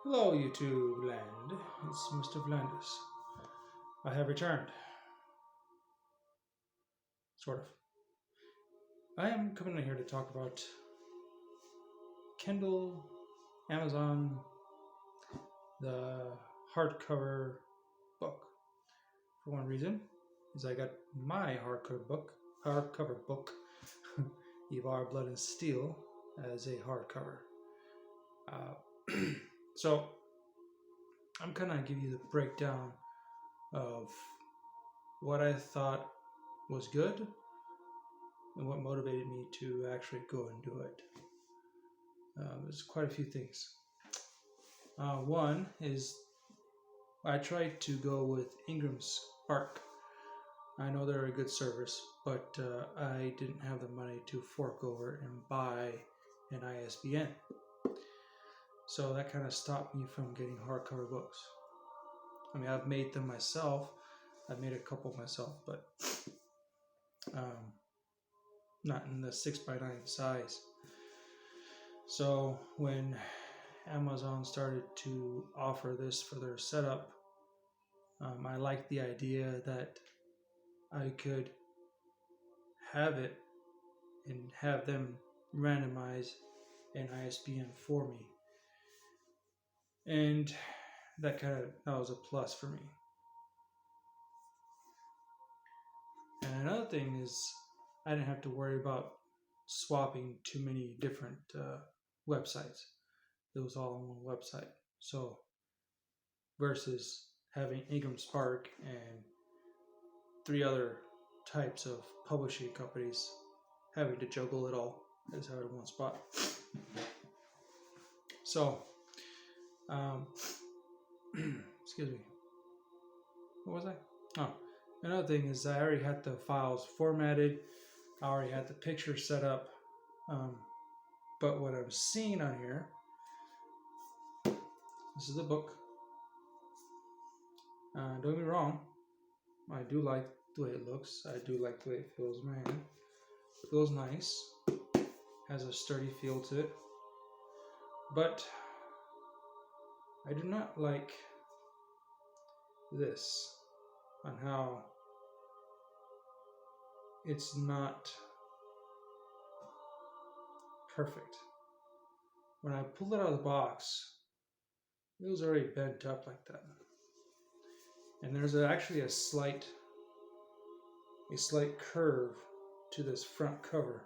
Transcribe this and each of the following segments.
Hello, YouTube land. It's Mr. Vlandis. I have returned. Sort of. I am coming in here to talk about Kindle, Amazon, the hardcover book. For one reason, is I got my hardcover book, Ivar, Blood and Steel, as a hardcover. So I'm kind of give you the breakdown of what I thought was good and what motivated me to actually go and do it. There's quite a few things. One is I tried to go with Ingram Spark. I know they're a good service, but I didn't have the money to fork over and buy an ISBN. So that kind of stopped me from getting hardcover books. I mean, I've made them myself. I've made a couple myself, but not in the 6x9 size. So when Amazon started to offer this for their setup, I liked the idea that I could have it and have them randomize an ISBN for me. And that was a plus for me. And another thing is I didn't have to worry about swapping too many different websites. It was all on one website. So versus having Ingram Spark and 3 other types of publishing companies having to juggle it all as hard in one spot. So excuse me. What was I? Oh, another thing is I already had the files formatted. I already had the picture set up. But what I'm seeing on here, this is the book. Don't get me wrong. I do like the way it looks. I do like the way it feels in my hand. It feels nice. Has a sturdy feel to it. But I do not like this on how it's not perfect. When I pulled it out of the box, it was already bent up like that. And there's actually a slight curve to this front cover.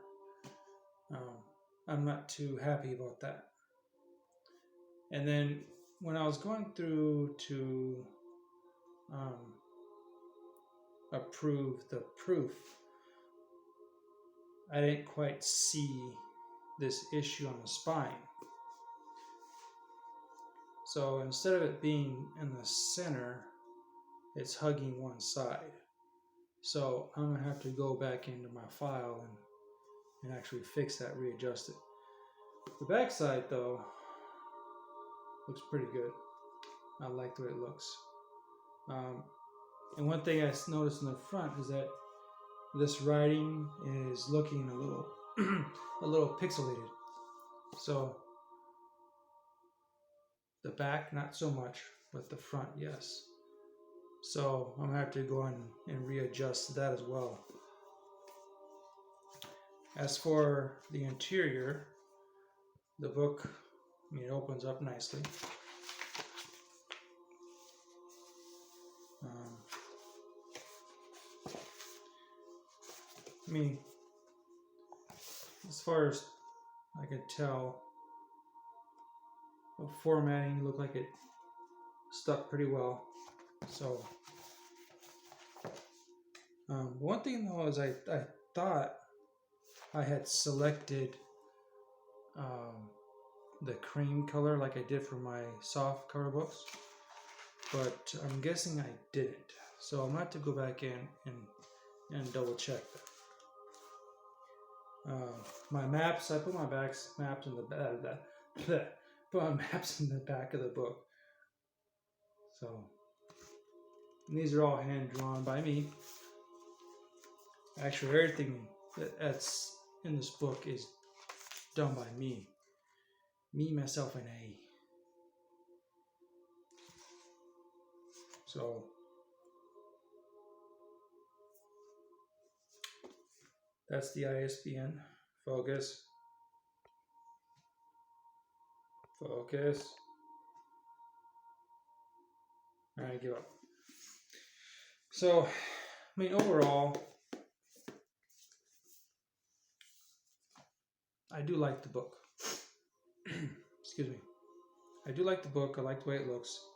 I'm not too happy about that. And then when I was going through to approve the proof, I didn't quite see this issue on the spine. So instead of it being in the center, it's hugging one side. So I'm gonna have to go back into my file and actually fix that, readjust it. The back side though looks pretty good. I like the way it looks. And one thing I noticed in the front is that this writing is looking a little a little pixelated. So the back not so much, but the front yes. So I'm gonna have to go in and readjust that as well. As for the interior, the book, it opens up nicely. As far as I can tell, the formatting looked like it stuck pretty well. So, one thing though is I thought I had selected the cream color like I did for my soft cover books, but I'm guessing I didn't. So I'm going to have to go back in and double check that. My maps, I put my maps in the put my maps in the back of the book. So these are all hand drawn by me. Actually, everything that's in this book is done by me. Me, myself, and I. So that's the ISBN. Focus. Focus. I give up. So, I mean, overall, I do like the book. Excuse me. I do like the book. I like the way it looks.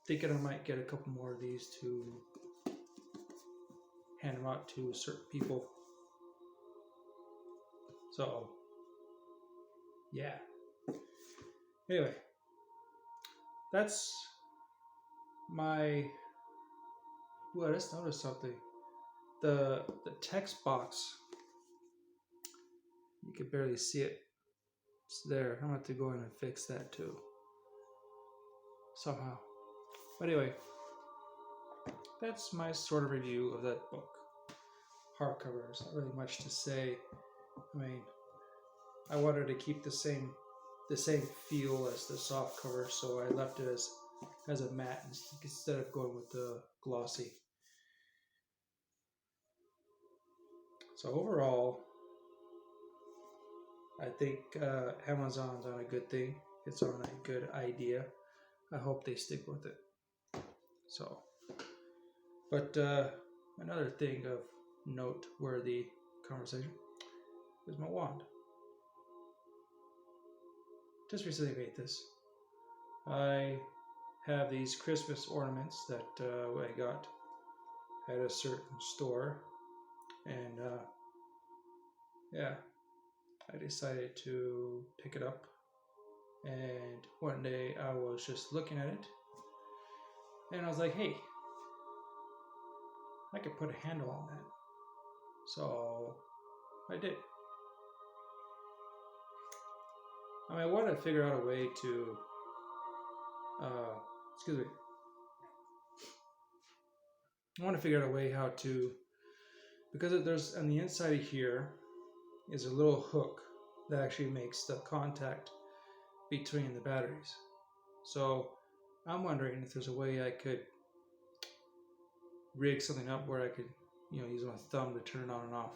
Thinking I might get a couple more of these to hand them out to certain people. So, yeah. Anyway, that's my. Ooh, I just noticed something. The text box, you can barely see it. It's there. I'm going to have to go in and fix that too. Somehow. But anyway, that's my sort of review of that book. Hardcover. There's not really much to say. I mean, I wanted to keep the same feel as the soft cover, so I left it as a matte instead of going with the glossy. So overall, I think Amazon's on a good thing. It's on a good idea. I hope they stick with it. So, but another thing of noteworthy conversation is my wand. Just recently made this. I have these Christmas ornaments that I got at a certain store, and yeah, I decided to pick it up. And one day I was just looking at it, and I was like, hey, I could put a handle on that. So I did. I mean, I want to figure out a way to, excuse me. I want to figure out a way how to, because there's on the inside of here is a little hook that actually makes the contact between the batteries. So I'm wondering if there's a way I could rig something up where I could, use my thumb to turn it on and off.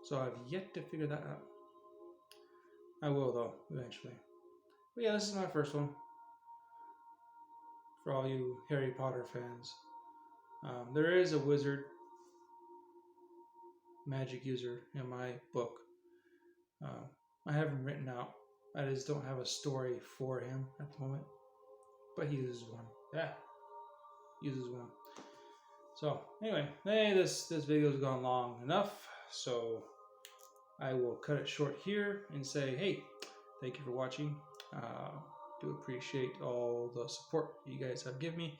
So I've yet to figure that out. I will though, eventually. But yeah, this is my first one. For all you Harry Potter fans. There is a wizard magic user in my book. I have him written out. I just don't have a story for him at the moment. But he uses one. Yeah. Uses one. So anyway, hey, this video's gone long enough. So I will cut it short here and say, hey, thank you for watching. Do appreciate all the support you guys have given me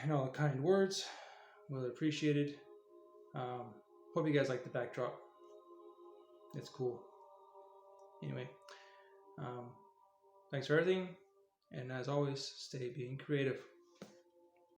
and all the kind words. Well appreciated. Hope you guys like the backdrop. It's cool. Anyway, thanks for everything, and as always, stay being creative.